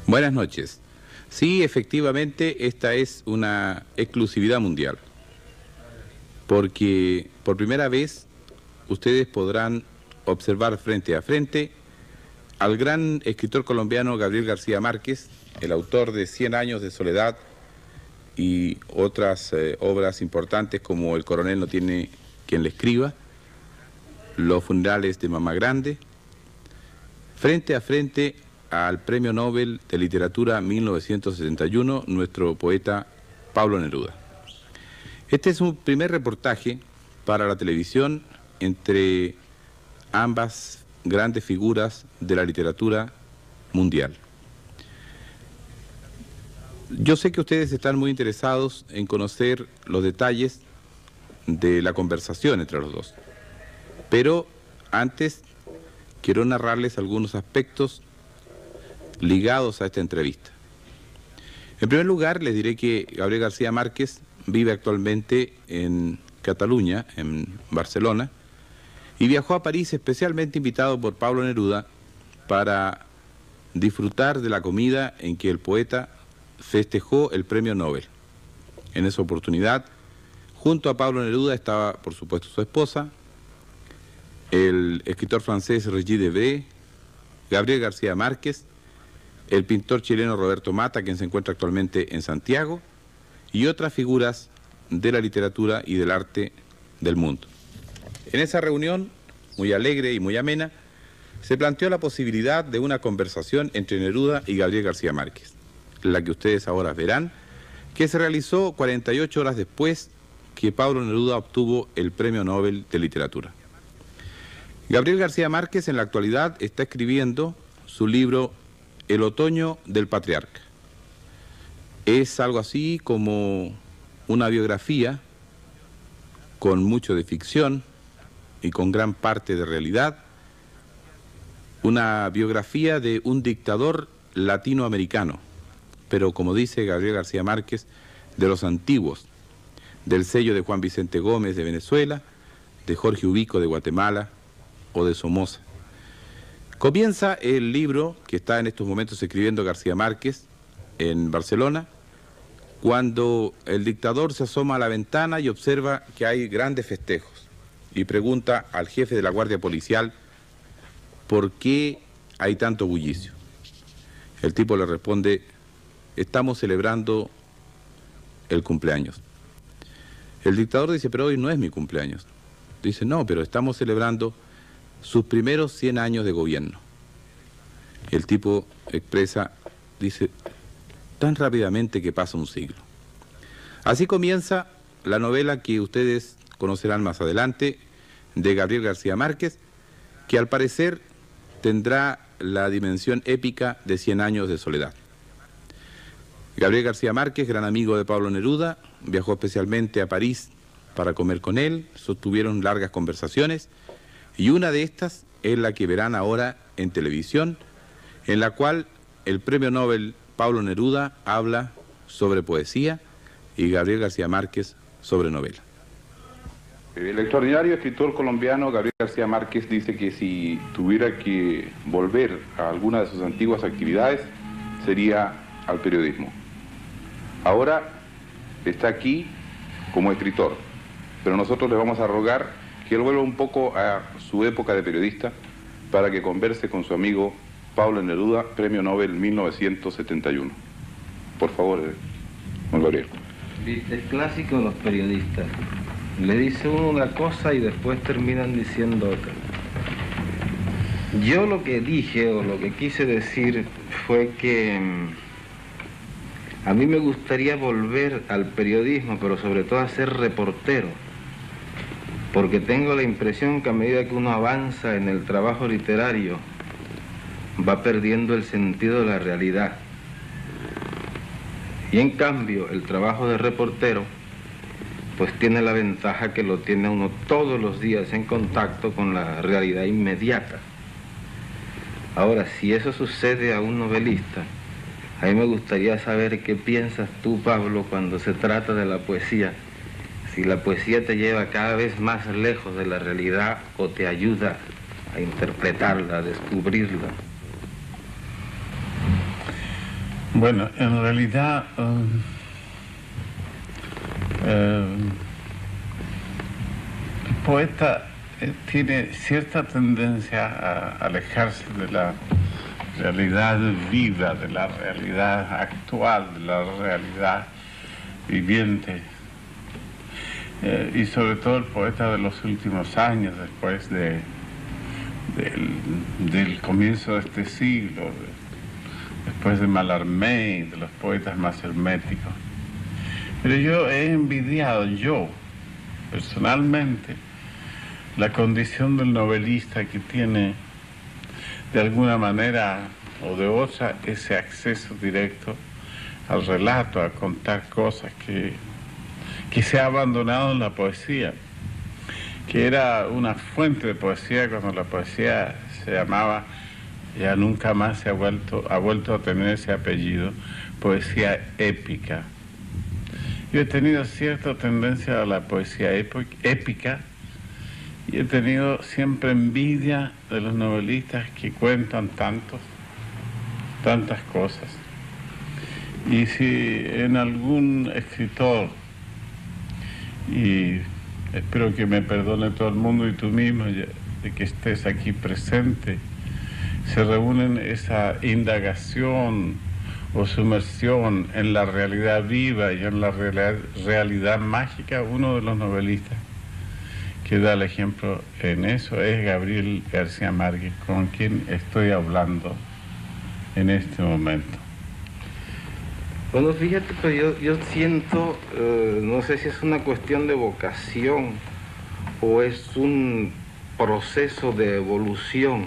Buenas noches. Sí, efectivamente, esta es una exclusividad mundial, porque por primera vez ustedes podrán observar frente a frente al gran escritor colombiano Gabriel García Márquez, el autor de 100 años de soledad y otras obras importantes como El coronel no tiene quien le escriba, Los funerales de Mamá Grande, frente a frente al Premio Nobel de Literatura 1971, nuestro poeta Pablo Neruda. Este es un primer reportaje para la televisión entre ambas grandes figuras de la literatura mundial. Yo sé que ustedes están muy interesados en conocer los detalles de la conversación entre los dos, pero antes quiero narrarles algunos aspectos ligados a esta entrevista. En primer lugar, les diré que Gabriel García Márquez vive actualmente en Cataluña, en Barcelona, y viajó a París especialmente invitado por Pablo Neruda para disfrutar de la comida en que el poeta festejó el premio Nobel. En esa oportunidad, junto a Pablo Neruda estaba, por supuesto, su esposa, el escritor francés Regis Debray, Gabriel García Márquez, el pintor chileno Roberto Mata, quien se encuentra actualmente en Santiago, y otras figuras de la literatura y del arte del mundo. En esa reunión, muy alegre y muy amena, se planteó la posibilidad de una conversación entre Neruda y Gabriel García Márquez, la que ustedes ahora verán, que se realizó 48 horas después que Pablo Neruda obtuvo el Premio Nobel de Literatura. Gabriel García Márquez en la actualidad está escribiendo su libro El otoño del patriarca. Es algo así como una biografía con mucho de ficción y con gran parte de realidad, una biografía de un dictador latinoamericano, pero como dice Gabriel García Márquez, de los antiguos, del sello de Juan Vicente Gómez de Venezuela, de Jorge Ubico de Guatemala o de Somoza. Comienza el libro que está en estos momentos escribiendo García Márquez en Barcelona, cuando el dictador se asoma a la ventana y observa que hay grandes festejos y pregunta al jefe de la Guardia Policial por qué hay tanto bullicio. El tipo le responde: estamos celebrando el cumpleaños. El dictador dice: pero hoy no es mi cumpleaños. Dice: no, pero estamos celebrando sus primeros 100 años de gobierno. El tipo expresa, dice: tan rápidamente que pasa un siglo. Así comienza la novela que ustedes conocerán más adelante, de Gabriel García Márquez, que al parecer tendrá la dimensión épica de 100 años de soledad. Gabriel García Márquez, gran amigo de Pablo Neruda, viajó especialmente a París para comer con él, sostuvieron largas conversaciones, y una de estas es la que verán ahora en televisión, en la cual el premio Nobel Pablo Neruda habla sobre poesía y Gabriel García Márquez sobre novela. El extraordinario escritor colombiano Gabriel García Márquez dice que si tuviera que volver a alguna de sus antiguas actividades, sería al periodismo. Ahora está aquí como escritor, pero nosotros le vamos a rogar que él vuelva un poco a su época de periodista para que converse con su amigo Pablo Neruda, Premio Nobel 1971. Por favor, don Gabriel. Es clásico de los periodistas. Le dice uno una cosa y después terminan diciendo otra. Yo lo que dije o lo que quise decir fue que a mí me gustaría volver al periodismo, pero sobre todo a ser reportero, porque tengo la impresión que a medida que uno avanza en el trabajo literario, va perdiendo el sentido de la realidad. Y en cambio, el trabajo de reportero, pues tiene la ventaja que lo tiene uno todos los días en contacto con la realidad inmediata. Ahora, si eso sucede a un novelista, a mí me gustaría saber qué piensas tú, Pablo, cuando se trata de la poesía. Si la poesía te lleva cada vez más lejos de la realidad o te ayuda a interpretarla, a descubrirla. Bueno, en realidad el poeta tiene cierta tendencia a alejarse de la realidad viva, de la realidad actual, de la realidad viviente. Y sobre todo el poeta de los últimos años, después del comienzo de este siglo, después de Mallarmé, de los poetas más herméticos. Pero yo he envidiado, personalmente, la condición del novelista que tiene, de alguna manera o de otra, ese acceso directo al relato, a contar cosas que se ha abandonado en la poesía, que era una fuente de poesía cuando la poesía se llamaba, ya nunca más ha vuelto a tener ese apellido, poesía épica. Yo he tenido cierta tendencia a la poesía épica y he tenido siempre envidia de los novelistas que cuentan tantas cosas. Y si en algún escritor, y espero que me perdone todo el mundo y tú mismo de que estés aquí presente, se reúnen esa indagación o sumersión en la realidad viva y en la realidad mágica, uno de los novelistas que da el ejemplo en eso es Gabriel García Márquez, con quien estoy hablando en este momento. Bueno, fíjate, pero yo siento, no sé si es una cuestión de vocación o es un proceso de evolución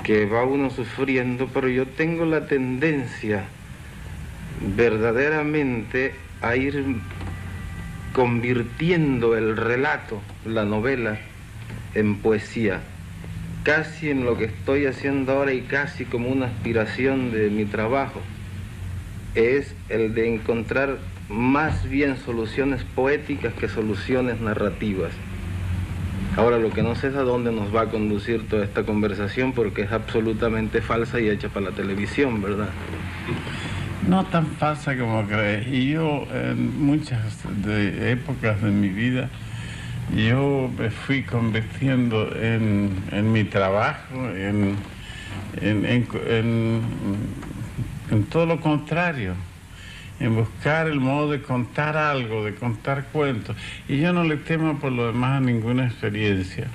que va uno sufriendo, pero yo tengo la tendencia verdaderamente a ir convirtiendo el relato, la novela, en poesía, casi en lo que estoy haciendo ahora y casi como una aspiración de mi trabajo, es el de encontrar más bien soluciones poéticas que soluciones narrativas. Ahora, lo que no sé es a dónde nos va a conducir toda esta conversación, porque es absolutamente falsa y hecha para la televisión, ¿verdad? No tan falsa como crees. Y yo, en muchas épocas de mi vida, yo me fui convirtiendo en mi trabajo, en todo lo contrario, en buscar el modo de contar algo, de contar cuentos. Y yo no le temo por lo demás a ninguna experiencia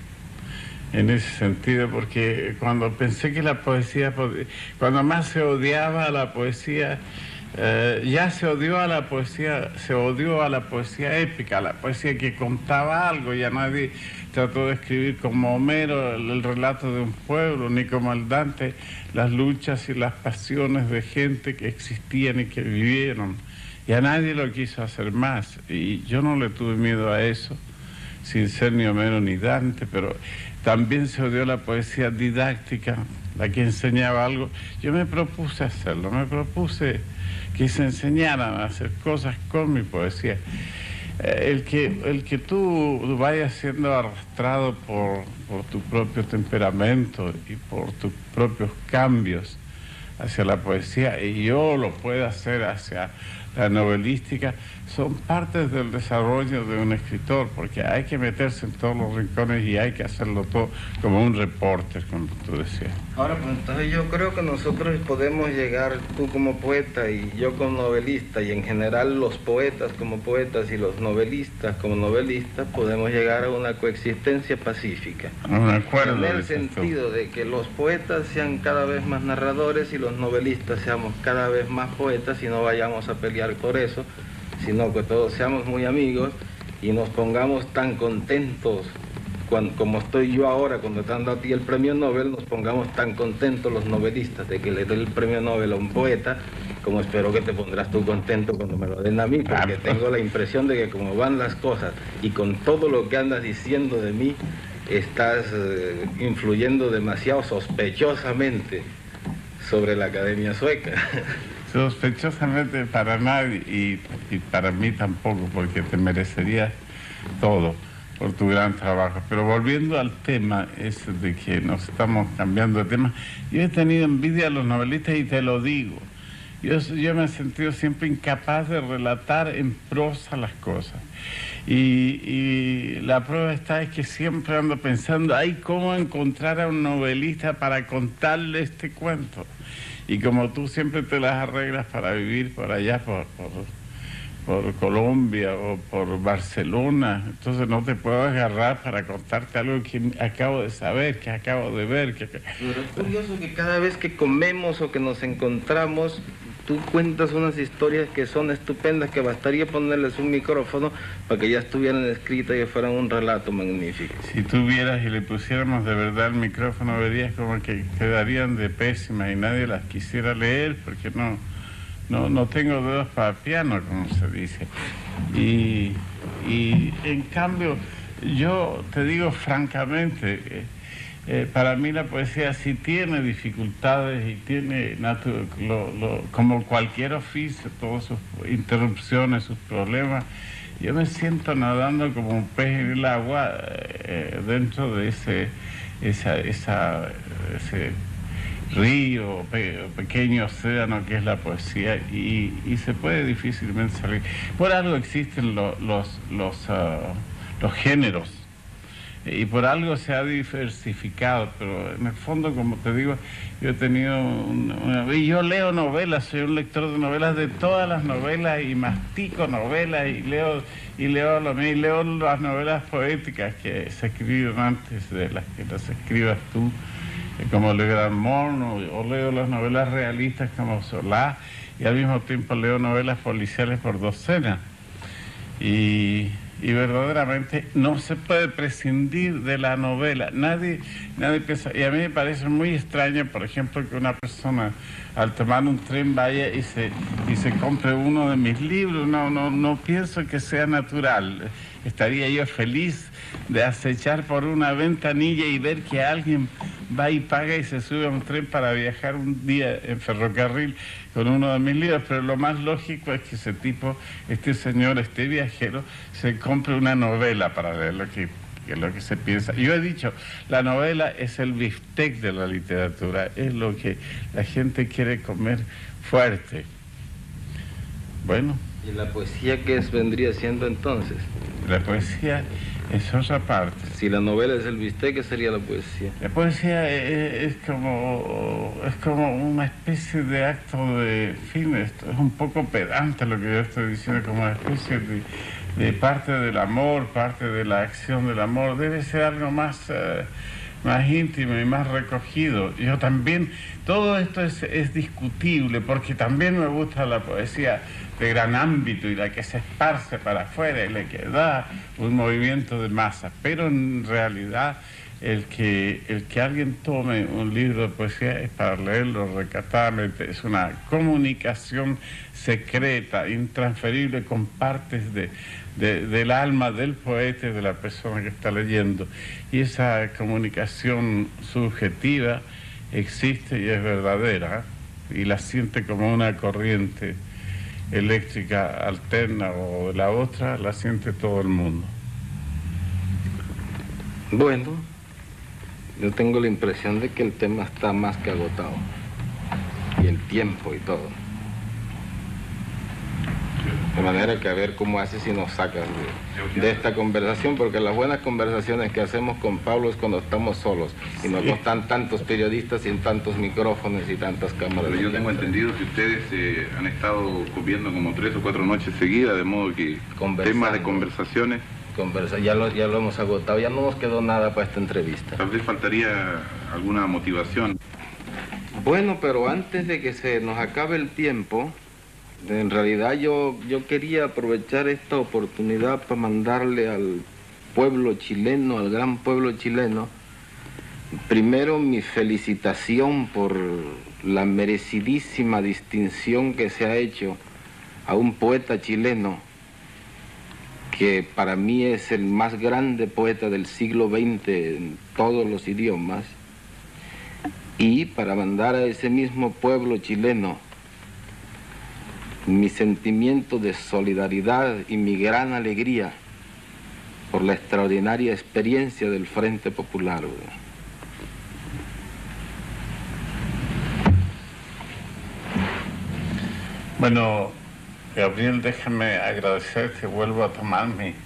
en ese sentido, porque cuando pensé que la poesía, cuando más se odiaba a la poesía, ya se odió a la poesía épica, a la poesía que contaba algo. Ya nadie trató de escribir como Homero el relato de un pueblo, ni como el Dante las luchas y las pasiones de gente que existían y que vivieron. Ya nadie lo quiso hacer más, y yo no le tuve miedo a eso, sin ser ni Homero ni Dante. Pero también se odió la poesía didáctica, la que enseñaba algo. Yo me propuse hacerlo, me propuse que se enseñaran a hacer cosas con mi poesía. El que tú vayas siendo arrastrado por tu propio temperamento y por tus propios cambios hacia la poesía, y yo lo pueda hacer hacia la novelística, son partes del desarrollo de un escritor, porque hay que meterse en todos los rincones y hay que hacerlo todo como un reporter, como tú decías. Ahora, pues entonces yo creo que nosotros podemos llegar, tú como poeta y yo como novelista, y en general los poetas como poetas y los novelistas como novelistas, podemos llegar a una coexistencia pacífica. Un acuerdo. En el sentido de que los poetas sean cada vez más narradores y los novelistas seamos cada vez más poetas, y no vayamos a pelear por eso, sino que todos seamos muy amigos y nos pongamos tan contentos, como estoy yo ahora cuando te han dado a ti el premio Nobel, nos pongamos tan contentos los novelistas de que le dé el premio Nobel a un poeta, como espero que te pondrás tú contento cuando me lo den a mí, porque tengo la impresión de que como van las cosas y con todo lo que andas diciendo de mí, estás influyendo demasiado sospechosamente sobre la Academia Sueca. Sospechosamente para nadie, y para mí tampoco, porque te merecerías todo por tu gran trabajo. Pero volviendo al tema ese de que nos estamos cambiando de tema, yo he tenido envidia a los novelistas, y te lo digo. Yo me he sentido siempre incapaz de relatar en prosa las cosas. Y la prueba está es que siempre ando pensando, ay, ¿cómo encontrar a un novelista para contarle este cuento? Y como tú siempre te las arreglas para vivir por allá, por Colombia o por Barcelona, entonces no te puedo agarrar para contarte algo que acabo de saber, que acabo de ver. Pero es curioso que cada vez que comemos o que nos encontramos, tú cuentas unas historias que son estupendas, que bastaría ponerles un micrófono para que ya estuvieran escritas y fueran un relato magnífico. Si tú vieras y le pusiéramos de verdad el micrófono, verías como que quedarían de pésimas y nadie las quisiera leer porque no tengo dedos para piano, como se dice. Y en cambio, yo te digo francamente, para mí la poesía sí tiene dificultades y tiene, como cualquier oficio, todas sus interrupciones, sus problemas. Yo me siento nadando como un pez en el agua dentro de ese río, pequeño océano que es la poesía, y se puede difícilmente salir. Por algo existen los géneros, y por algo se ha diversificado, pero en el fondo, como te digo, yo he tenido y yo leo novelas, soy un lector de novelas, de todas las novelas, y mastico novelas, y leo las novelas poéticas que se escribieron antes de las que las escribas tú, como Le Grand Monde, o leo las novelas realistas como Solá, y al mismo tiempo leo novelas policiales por docenas. Y verdaderamente no se puede prescindir de la novela. Nadie piensa, y a mí me parece muy extraño, por ejemplo, que una persona al tomar un tren vaya y se compre uno de mis libros. No pienso que sea natural. Estaría yo feliz de acechar por una ventanilla y ver que alguien va y paga y se sube a un tren para viajar un día en ferrocarril con uno de mis libros, pero lo más lógico es que este señor, este viajero, se compre una novela para leer lo que se piensa. Yo he dicho, la novela es el bistec de la literatura, es lo que la gente quiere comer fuerte. Bueno. ¿Y la poesía qué vendría siendo entonces? La poesía es otra parte. Si la novela es el bistec, ¿qué sería la poesía? La poesía es como una especie de acto de fin. Esto es un poco pedante lo que yo estoy diciendo, como una especie de parte del amor, parte de la acción del amor. Debe ser algo más íntimo y más recogido. Yo también, todo esto es discutible, porque también me gusta la poesía de gran ámbito y la que se esparce para afuera y la que da un movimiento de masa, pero en realidad el que alguien tome un libro de poesía es para leerlo recatadamente, es una comunicación secreta, intransferible, con partes del alma del poeta y de la persona que está leyendo, y esa comunicación subjetiva existe y es verdadera, y la siente como una corriente eléctrica alterna o la otra, la siente todo el mundo. Bueno, yo tengo la impresión de que el tema está más que agotado, y el tiempo y todo. De manera que a ver cómo haces si nos sacas de esta conversación, porque las buenas conversaciones que hacemos con Pablo es cuando estamos solos, y no están tantos periodistas sin tantos micrófonos y tantas cámaras. Pero yo tengo entendido que ustedes han estado comiendo como 3 o 4 noches seguidas, de modo que temas de conversaciones... Ya lo hemos agotado, ya no nos quedó nada para esta entrevista. Tal vez faltaría alguna motivación. Bueno, pero antes de que se nos acabe el tiempo, en realidad yo quería aprovechar esta oportunidad para mandarle al pueblo chileno, al gran pueblo chileno, primero mi felicitación por la merecidísima distinción que se ha hecho a un poeta chileno que para mí es el más grande poeta del siglo XX en todos los idiomas, y para mandar a ese mismo pueblo chileno mi sentimiento de solidaridad y mi gran alegría por la extraordinaria experiencia del Frente Popular. Bueno, Gabriel, déjame agradecer que vuelvo a tomar mis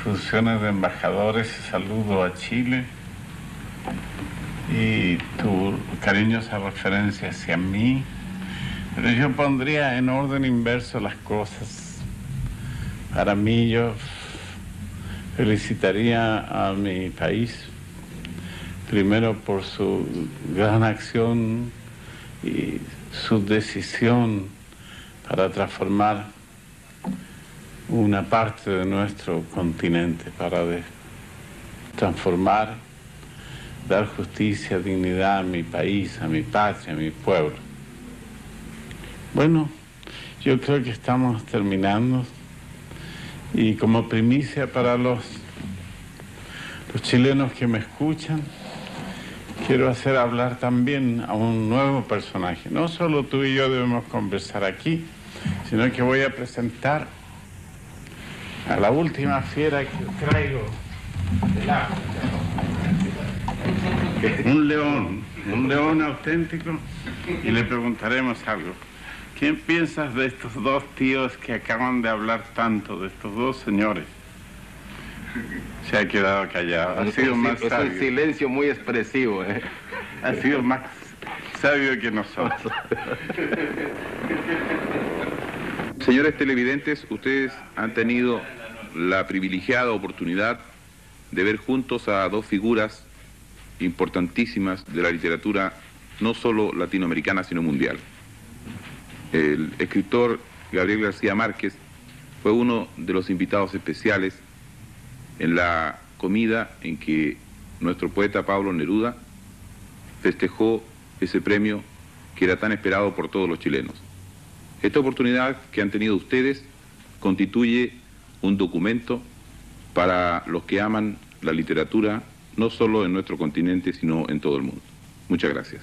funciones de embajador. Ese saludo a Chile y tu cariñosa referencia hacia mí. Pero yo pondría en orden inverso las cosas. Para mí, yo felicitaría a mi país, primero por su gran acción y su decisión para transformar una parte de nuestro continente, para transformar, dar justicia, dignidad a mi país, a mi patria, a mi pueblo. Bueno, yo creo que estamos terminando y como primicia para los chilenos que me escuchan, quiero hacer hablar también a un nuevo personaje. No solo tú y yo debemos conversar aquí, sino que voy a presentar a la última fiera que traigo del África. Un león auténtico, y le preguntaremos algo. ¿Qué piensas de estos dos tíos que acaban de hablar tanto, de estos dos señores? Se ha quedado callado. Ha sido más sabio. Es un silencio muy expresivo, ¿eh? Ha sido más sabio que nosotros. Señores televidentes, ustedes han tenido la privilegiada oportunidad de ver juntos a dos figuras importantísimas de la literatura, no solo latinoamericana, sino mundial. El escritor Gabriel García Márquez fue uno de los invitados especiales en la comida en que nuestro poeta Pablo Neruda festejó ese premio que era tan esperado por todos los chilenos. Esta oportunidad que han tenido ustedes constituye un documento para los que aman la literatura, no solo en nuestro continente, sino en todo el mundo. Muchas gracias.